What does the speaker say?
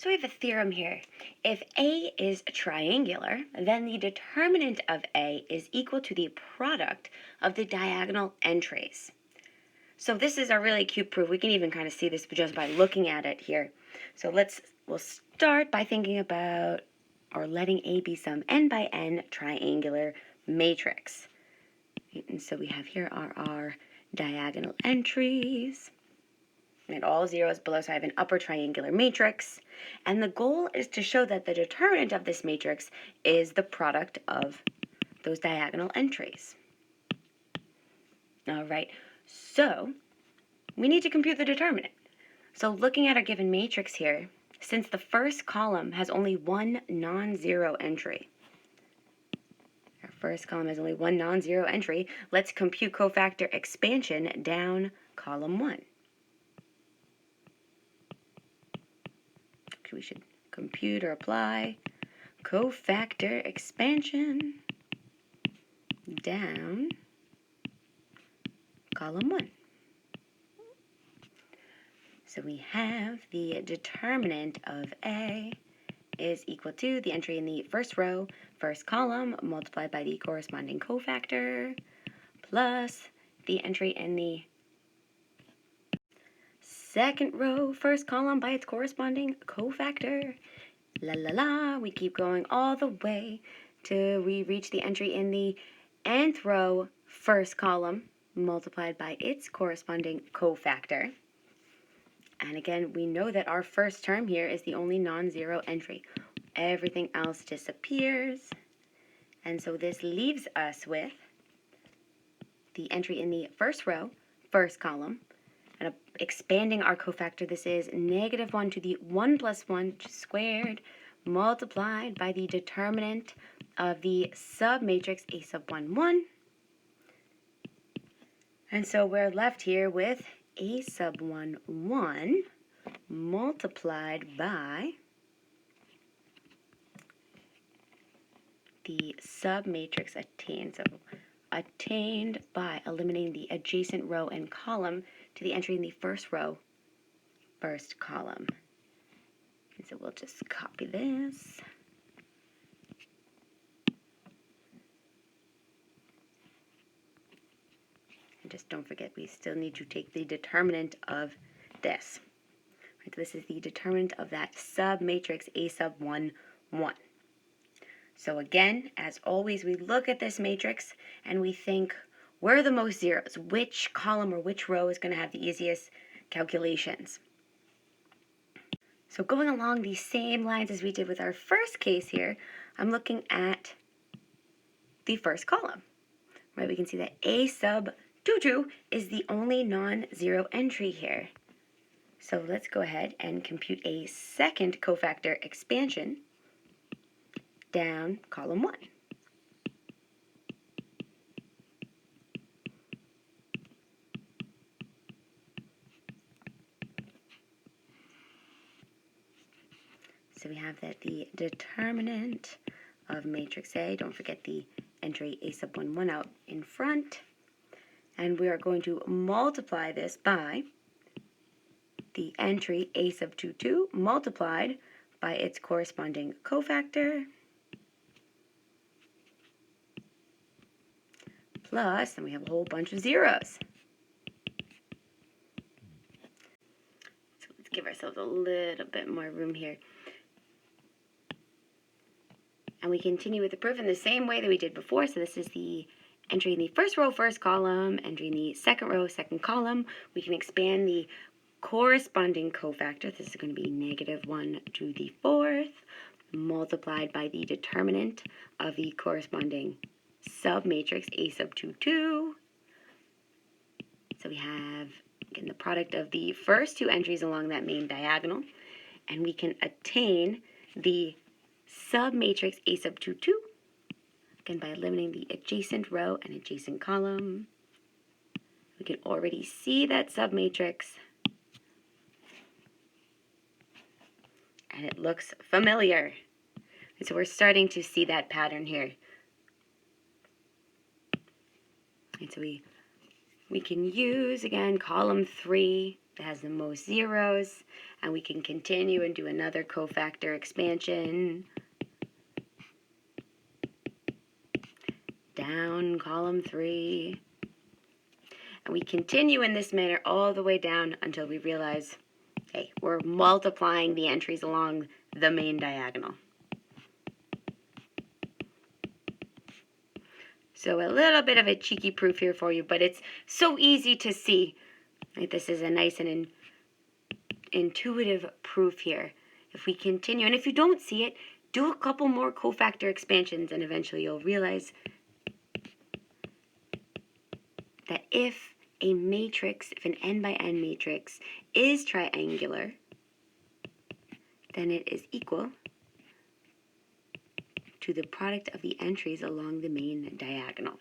So we have a theorem here. If A is triangular, then the determinant of A is equal to the product of the diagonal entries. So this is a really cute proof. We can even kind of see this just by looking at it here. So we'll start by thinking about or letting A be some n by n triangular matrix. And so we have here are our diagonal entries. And all zeros below, so I have an upper triangular matrix. And the goal is to show that the determinant of this matrix is the product of those diagonal entries. All right, so we need to compute the determinant. So looking at our given matrix here, since the first column has only one non-zero entry, our first column has only one non-zero entry, let's compute cofactor expansion down column 1. We should compute or apply cofactor expansion down column 1. So we have the determinant of A is equal to the entry in the first row, first column, multiplied by the corresponding cofactor, plus the entry in the second row, first column by its corresponding cofactor. La la la, we keep going all the way till we reach the entry in the nth row, first column, multiplied by its corresponding cofactor. And again, we know that our first term here is the only non-zero entry. Everything else disappears. And so this leaves us with the entry in the first row, first column, and expanding our cofactor, this is -1 to the 1 plus 1 squared multiplied by the determinant of the submatrix A sub 1, 1. And so we're left here with A sub 1, 1 multiplied by the submatrix attained. So attained by eliminating the adjacent row and column to the entry in the first row, first column. And so we'll just copy this. And just don't forget, we still need to take the determinant of this. Right, so this is the determinant of that submatrix A sub 1, 1. So again, as always, we look at this matrix and we think, where are the most zeros? Which column or which row is going to have the easiest calculations? So going along the same lines as we did with our first case here, I'm looking at the first column. Right, we can see that A sub 2, 2 is the only non-zero entry here. So let's go ahead and compute a second cofactor expansion down column 1. So we have that the determinant of matrix A, don't forget the entry A sub 1, 1 out in front, and we are going to multiply this by the entry A sub 2, 2 multiplied by its corresponding cofactor, plus, and we have a whole bunch of zeros. So let's give ourselves a little bit more room here. And we continue with the proof in the same way that we did before. So this is the entry in the first row, first column, entry in the second row, second column. We can expand the corresponding cofactor. This is going to be -1 to the 4th multiplied by the determinant of the corresponding submatrix A sub 2, 2. So we have, again, the product of the first two entries along that main diagonal. And we can attain the submatrix A sub 2, 2, again, by eliminating the adjacent row and adjacent column. We can already see that submatrix, and it looks familiar. And so we're starting to see that pattern here. And so we can use, again, column 3 that has the most zeros, And we can continue and do another cofactor expansion. Down column 3. And we continue in this manner all the way down until we realize, hey, we're multiplying the entries along the main diagonal. So a little bit of a cheeky proof here for you, but it's so easy to see. Like, this is a nice and intuitive proof here. If we continue, and if you don't see it, do a couple more cofactor expansions, and eventually you'll realize that if a matrix, if an n by n matrix is triangular, then it is equal to the product of the entries along the main diagonal.